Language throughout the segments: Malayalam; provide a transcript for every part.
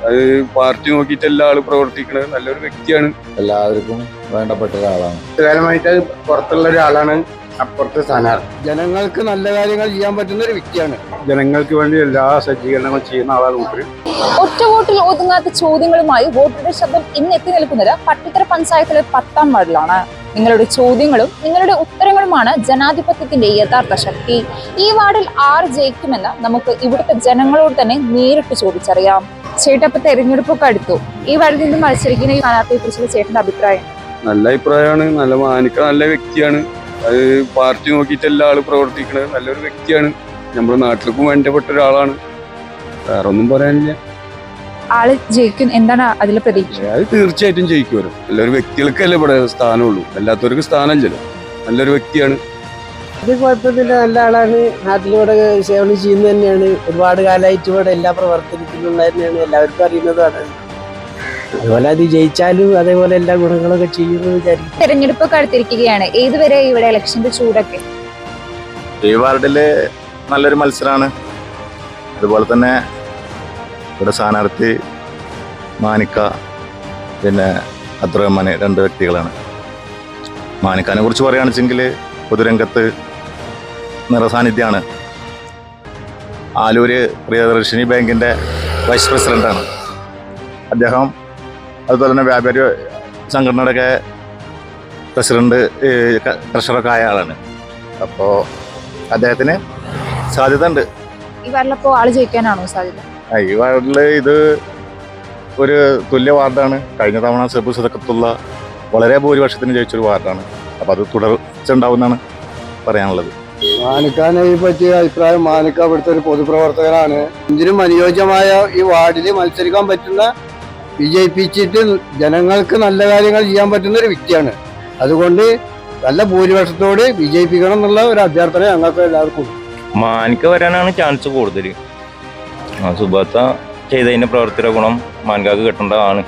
അത് പാർട്ടി നോക്കിയിട്ടല്ല ആള് പ്രവർത്തിക്കുന്നത്. നല്ലൊരു വ്യക്തിയാണ്, എല്ലാവർക്കും വേണ്ടപ്പെട്ട ഒരാളാണ്. കാലമായിട്ട് പുറത്തുള്ള ഒരാളാണ് അപ്പുറത്തെ സ്ഥാനാർത്ഥി. ജനങ്ങൾക്ക് നല്ല കാര്യങ്ങൾ ചെയ്യാൻ പറ്റുന്ന ഒരു വ്യക്തിയാണ്. ജനങ്ങൾക്ക് വേണ്ടി എല്ലാ സജ്ജീകരണങ്ങളും ചെയ്യുന്ന ആളാണ് മൂപ്പര്. ഒറ്റ വോട്ടിൽ ഒതുങ്ങാത്ത ചോദ്യങ്ങളുമായി വോട്ടറുടെ ശബ്ദം ഇന്ന് എത്തി നിൽക്കുന്നത് പട്ടിത്തറ പഞ്ചായത്തിലെ 10ാം വാർഡിലാണ്. നിങ്ങളുടെ ചോദ്യങ്ങളും നിങ്ങളുടെ ഉത്തരങ്ങളുമാണ് ജനാധിപത്യത്തിന്റെ യഥാർത്ഥ ശക്തി. ഈ വാർഡിൽ ആര് ജയിക്കുമെന്ന് നമുക്ക് ഇവിടുത്തെ ജനങ്ങളോട് തന്നെ നേരിട്ട് ചോദിച്ചറിയാം. ചേട്ടപ്പ തെരഞ്ഞെടുപ്പൊക്കെ അടുത്തു. ഈ വാർഡിൽ നിന്ന് മത്സരിക്കുന്ന ഈ സ്ഥാനാർത്ഥിയെ കുറിച്ചുള്ള ചേട്ടന്റെ അഭിപ്രായം? നല്ല അഭിപ്രായമാണ്, നല്ല മാനിക്ക, നല്ല വ്യക്തിയാണ്. അത് പാർട്ടി നോക്കിയിട്ടല്ല ആള് പ്രവർത്തിക്കുന്നത്. നല്ലൊരു വ്യക്തിയാണ്, നമ്മുടെ നാട്ടിലേക്കും വേണ്ടപ്പെട്ട ഒരാളാണ്. വേറെ ഒന്നും പറയാനില്ല. ആള് ജയിക്കും, എന്താണ് അതിലെ പ്രതീക്ഷ? അത് തീർച്ചയായിട്ടും ജയിക്കുമല്ലോ. നല്ലൊരു വ്യക്തികൾക്കല്ലേ ഇവിടെ സ്ഥാനമുള്ളൂ, അല്ലാത്തവർക്ക് സ്ഥാനമില്ലല്ലോ. നല്ലൊരു വ്യക്തിയാണ്. ഇത് കുഴപ്പമില്ല, നല്ല ആളാണ്. നാട്ടിലിവിടെ സേവനം ചെയ്യുന്നത് തന്നെയാണ്. ഒരുപാട് കാലമായിട്ട് ഇവിടെ എല്ലാ പ്രവർത്തനത്തിലുള്ള തന്നെയാണ്, എല്ലാവർക്കും അറിയുന്നതാണ്. അതുപോലെ അത് ജയിച്ചാലും അതേപോലെ എല്ലാ ഗുണങ്ങളൊക്കെ ചെയ്യുമെന്ന് വിചാരിക്കും. തെരഞ്ഞെടുപ്പൊക്കെ അടുത്തിരിക്കുകയാണ്. ഏതുവരെ ഇവിടെ ഇലക്ഷന്റെ ചൂടൊക്കെ? ഈ വാർഡില് നല്ലൊരു മത്സരമാണ്. അതുപോലെ തന്നെ ഇവിടെ സ്ഥാനാർത്ഥി മാനിക്ക, പിന്നെ അബ്ദുറഹ്മാൻ, 2 വ്യക്തികളാണ്. മാനിക്കാനെ കുറിച്ച് പറയുകയാണെന്ന് വെച്ചെങ്കിൽ പൊതുരംഗത്ത് നിറസാന്നിധ്യമാണ്. ആലൂര് പ്രിയദർശിനി ബാങ്കിൻ്റെ വൈസ് പ്രസിഡൻ്റാണ് അദ്ദേഹം. അതുപോലെ തന്നെ വ്യാപാരി സംഘടനയുടെയൊക്കെ പ്രസിഡന്റ്, ട്രഷറൊക്കെ ആയ ആളാണ്. അപ്പോൾ അദ്ദേഹത്തിന് സാധ്യത ഉണ്ട്. ഈ വാർഡിലപ്പോ ആള് ജയിക്കാനാണോ സാധ്യത? ഈ വാർഡിൽ ഇത് ഒരു തുല്യ വാർഡാണ്. കഴിഞ്ഞ തവണ സെബു സദക്കത്തുള്ള വളരെ ഭൂരിപക്ഷത്തിന് ജയിച്ചൊരു വാർഡാണ്. അപ്പോൾ അത് തുടർച്ച ഉണ്ടാവുമെന്നാണ് പറയാനുള്ളത്. മാനിക്കാനെ പറ്റിയ അഭിപ്രായം, മാനിക്ക ഇവിടുത്തെ ഒരു പൊതുപ്രവർത്തകനാണ്. എന്തിനും അനുയോജ്യമായ ഈ വാർഡിൽ മത്സരിക്കാൻ പറ്റുന്ന, വിജയിപ്പിച്ചിട്ട് ജനങ്ങൾക്ക് നല്ല കാര്യങ്ങൾ ചെയ്യാൻ പറ്റുന്ന ഒരു വ്യക്തിയാണ്. അതുകൊണ്ട് നല്ല ഭൂരിപക്ഷത്തോട് വിജയിപ്പിക്കണം എന്നുള്ള ഒരു അഭ്യർത്ഥന ഞങ്ങൾക്ക് എല്ലാവർക്കും. മാനിക്ക വരാനാണ് ചാൻസ് കൂടുതൽ. സുബാത്ത ചെയ്തതിന്റെ പ്രവർത്തന ഗുണം മാനിക്കാക്ക് കിട്ടേണ്ടതാണ്.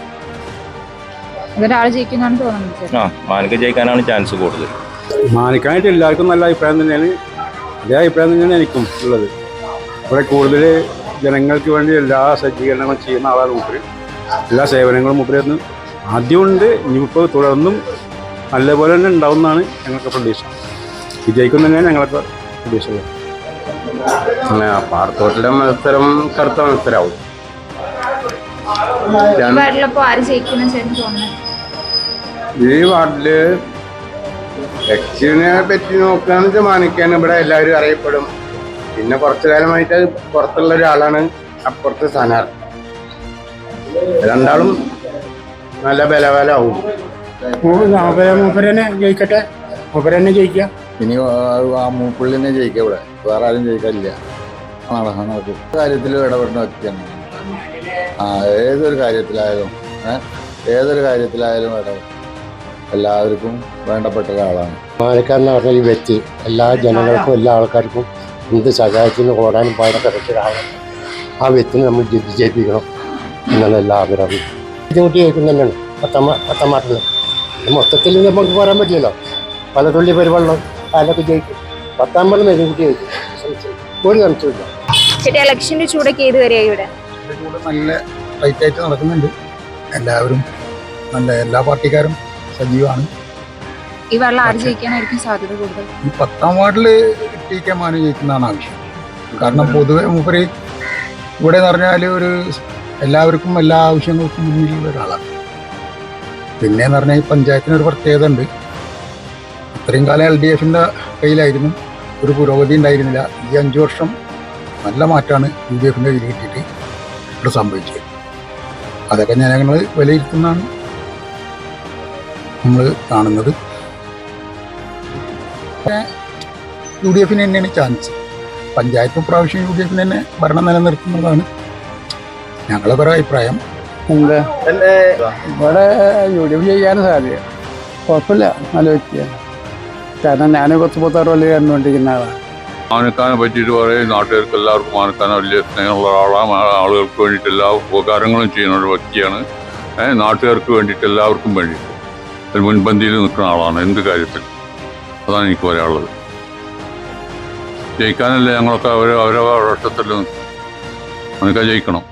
മാനിക്ക ജയിക്കാനാണ് ചാൻസ് കൂടുതൽ. മാനിക്കാനായിട്ട് എല്ലാവർക്കും നല്ല അഭിപ്രായം തന്നെയാണ്. അതേ അഭിപ്രായം തന്നെയാണ് എനിക്കും ഉള്ളത്. ഇവിടെ കൂടുതൽ ജനങ്ങൾക്ക് വേണ്ടി എല്ലാ സജ്ജീകരണങ്ങളും ചെയ്യുന്ന ആളാണ് മൂപ്പര്. എല്ലാ സേവനങ്ങളും മൂപ്പര് ആദ്യമുണ്ട്, ഇനിയിപ്പോൾ തുടർന്നും നല്ലപോലെ തന്നെ ഉണ്ടാവുമെന്നാണ് ഞങ്ങൾക്ക് പ്രതീക്ഷ. വിജയിക്കും തന്നെയാണ് ഞങ്ങളൊക്കെ പ്രതീക്ഷ. പാർത്തോട്ടിലെ മത്സരം കറുത്ത മത്സരമാവും. ഈ വാർഡില് വ്യക്തിനെ പറ്റി നോക്കുകയാണെന്ന് വെച്ചാൽ മാനിക്കാൻ ഇവിടെ എല്ലാവരും അറിയപ്പെടും. പിന്നെ കുറച്ചു കാലമായിട്ട് പുറത്തുള്ള ഒരാളാണ് അപ്പുറത്തെ സ്ഥാനാർത്ഥി. രണ്ടാളും നല്ല ബലവാലാവും. മൂപ്പരനെ ജയിക്കട്ടെ, മൂപ്പരനെ ജയിക്കുക. ഇനി ആ മൂപ്പുള്ളിനെ ജയിക്കുക. ഇവിടെ വേറെ ആരും ജയിക്കാനില്ല. കാര്യത്തിലും ഇടപെടുന്ന വ്യക്തിയാണ്. ഏതൊരു കാര്യത്തിലായാലും ഇടപെടും. എല്ലാവർക്കും വേണ്ടപ്പെട്ട ഒരാളാണ്. മാനിക്കാരെന്ന് പറഞ്ഞ ഈ വ്യക്തി എല്ലാ ജനങ്ങൾക്കും എല്ലാ ആൾക്കാർക്കും എന്ത് സഹായത്തിന് ഓടാനും പാടാനൊക്കെ പറ്റിയ ഒരാളാണ്. ആ വ്യക്തിനെ നമ്മൾ വിജയിപ്പിക്കണം എന്നാണ് എല്ലാ ആഗ്രഹവും. ബുദ്ധിമുട്ടി ജയിക്കുന്ന തന്നെയാണ് പത്താം വാർഡിൽ. മൊത്തത്തിൽ നമുക്ക് പറയാൻ പറ്റില്ലല്ലോ. പല തുള്ളി പരിപാടികളും അതിലൊക്കെ ജയിക്കും. 10ാം വാർഡിൽ മെരുകുട്ടി ജയിക്കും, ഒരു സംശയമില്ല. ഇലക്ഷന്റെ ചൂടൊക്കെ ഏതുവരെയായി ഇവിടെ? നല്ല ടൈറ്റായിട്ട് നടക്കുന്നുണ്ട്. എല്ലാവരും എല്ലാ പാർട്ടിക്കാരും സജീവമാണ്. ഈ വാർഡിൽ ആര് ജയിക്കാനായിരിക്കും സാധ്യത കൂടുതൽ? ഈ 10ാം വാർഡിൽ ടി.കെ. മാണി ജയിക്കുന്നതാണ് ആവശ്യം. കാരണം പൊതുവെ മൂപ്പര് ഇവിടെ എന്ന് പറഞ്ഞാൽ എല്ലാവർക്കും എല്ലാ ആവശ്യങ്ങൾക്കും മുന്നിലുള്ള ഒരാളാണ്. പിന്നെന്ന് പറഞ്ഞാൽ ഈ പഞ്ചായത്തിനൊരു പ്രത്യേകത ഉണ്ട്. ഇത്രയും കാലം LDFിൻ്റെ കയ്യിലായിരുന്നു, ഒരു പുരോഗതി ഉണ്ടായിരുന്നില്ല. ഈ 5 വർഷം നല്ല മാറ്റമാണ് UDFിൻ്റെ കയ്യിൽ കിട്ടിയിട്ട് ഇവിടെ സംഭവിച്ചത്. അതൊക്കെ ഞങ്ങൾ വിലയിരുത്തുന്നതാണ് നമ്മൾ കാണുന്നത്. UDFിന് തന്നെയാണ് ചാൻസ്. പഞ്ചായത്തും പ്രാവശ്യം UDFിന് തന്നെ ഭരണം നിലനിർത്തുന്നതാണ് ഞങ്ങളുടെ ഒരു അഭിപ്രായം. എന്താ ഇവിടെ UDF ചെയ്യാനും സാധ്യത കുഴപ്പമില്ല, നല്ല വ്യക്തിയാണ്. കാരണം ഞാൻ 10-16 കൊല്ലം കണ്ടുകൊണ്ടിരിക്കുന്ന ആളാണ്. മാനിക്കാനെ പറ്റിയിട്ട് പറയും, നാട്ടുകാർക്ക് എല്ലാവർക്കും മാനിക്കാനെ വലിയ സ്നേഹമുള്ള ആളാണ്. ആളുകൾക്ക് വേണ്ടിയിട്ട് എല്ലാ ഉപകാരങ്ങളും ചെയ്യുന്ന ഒരു വ്യക്തിയാണ്. നാട്ടുകാർക്ക് വേണ്ടിയിട്ട് എല്ലാവർക്കും വേണ്ടിയിട്ട് ഒരു മുൻപന്തിയിൽ നിൽക്കുന്ന ആളാണ് എന്ത് കാര്യത്തിൽ. അതാണ് എനിക്ക് പറയാനുള്ളത്. ജയിക്കാനല്ലേ ഞങ്ങളൊക്കെ അവരവരുടെ വർഷത്തിൽ മാനിക്ക ജയിക്കണം.